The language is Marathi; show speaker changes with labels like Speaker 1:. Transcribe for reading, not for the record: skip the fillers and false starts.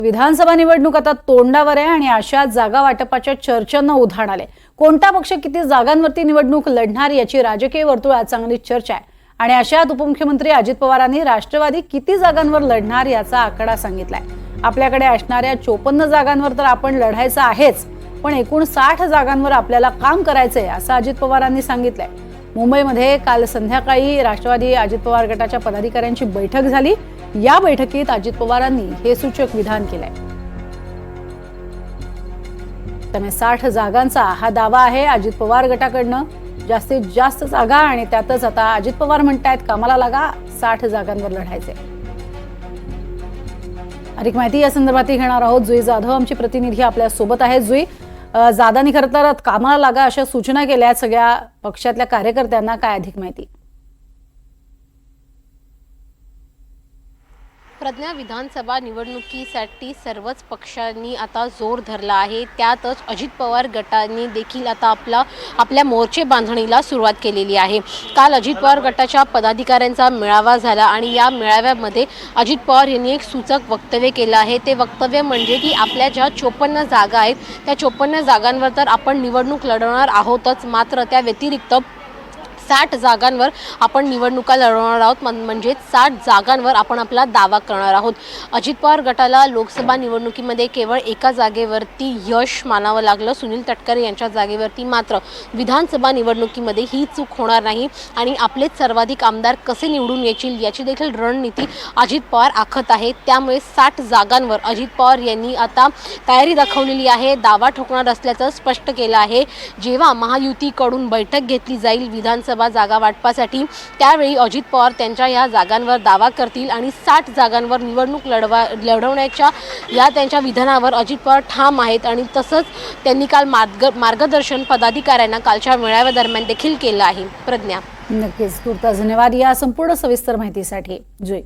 Speaker 1: विधानसभा निवडणूक आता तोंडावर आहे आणि अशा जागा वाटपाच्या चर्चांना उधाण आले। कोणता पक्ष किती जागांवरती निवडणूक लढणार याची राजकीय वर्तुळात चांगली चर्चा आहे आणि अशात उपमुख्यमंत्री अजित पवारांनी राष्ट्रवादी किती जागांवर लढणार याचा आकडा सांगितलाय। आपल्याकडे असणाऱ्या 54 जागांवर तर आपण लढायचं आहेच, पण एकूण 60 जागांवर आपल्याला काम करायचंय असं अजित पवारांनी सांगितलंय। मुंबईमध्ये काल संध्याकाळी राष्ट्रवादी अजित पवार गटाच्या पदाधिकाऱ्यांची बैठक झाली। या बैठकीत अजित पवारांनी हे सूचक विधान केलंय। त्यामुळे 60 जागांचा हा दावा आहे अजित पवार गटाकडनं। जास्तीत जास्त जागा आणि त्यातच आता अजित पवार म्हणतायत कामाला लागा, 60 जागांवर लढायचे। अधिक माहिती या संदर्भात घेणार आहोत। जुई जाधव आमची प्रतिनिधी आपल्या सोबत आहे। जुई, जादानी खरं तर कामाला लागा अशा सूचना केल्या सगळ्या पक्षातल्या कार्यकर्त्यांना, काय अधिक माहिती?
Speaker 2: प्रज्ञा, विधानसभा निवडणुकीसाठी सर्वच पक्षांनी आता जोर धरला आहे। त्यातच अजित पवार गटाने देखील आता आपल्या मोर्चे बांधणीला सुरुवात केलेली आहे। काल अजित पवार गटाच्या पदाधिकाऱ्यांचा मेळावा झाला आणि या मेळाव्यामध्ये अजित पवार यांनी एक सूचक वक्तव्य केलं आहे। ते वक्तव्य म्हणजे की आपल्या ज्या 54 जागा आहेत त्या 54 जागांवर तर आपण निवडणूक लढवणार आहोतच, मात्र त्या व्यतिरिक्त 60 जागांवर आपण निवडणुका लढवणार आहोत, म्हणजे 60 जागांवर आपण आपला दावा करणार आहोत। अजित पवार गटाला लोकसभा निवडणुकीमध्ये केवळ एका जागेवरती यश मानावं लागलं, सुनील तटकरे यांच्या जागेवरती। मात्र विधानसभा निवडणुकीमध्ये ही चूक होणार नाही आणि आपलेच सर्वाधिक आमदार कसे निवडून येतील याची देखील रणनीती अजित पवार आखत आहेत। त्यामुळे 60 जागांवर अजित पवार यांनी आता तयारी दाखवलेली आहे, दावा ठोकणार असल्याचं स्पष्ट केलं आहे। जेव्हा महायुतीकडून बैठक घेतली जाईल विधानसभा जागा वाटपासाठी, त्यावेळी अजित पवार त्यांच्या या जागांवर दावा करतील आणि 60 जागांवर निवडणूक लढवण्याच्या या त्यांच्या विधानावर अजित पवार ठाम आहेत। आणि तसंच त्यांनी काल मार्गदर्शन पदाधिकाऱ्यांना कालच्या मेळाव्यादरम्यान देखील केलं आहे। प्रज्ञा,
Speaker 1: नक्कीच, खूप धन्यवाद या संपूर्ण सविस्तर माहितीसाठी जुई।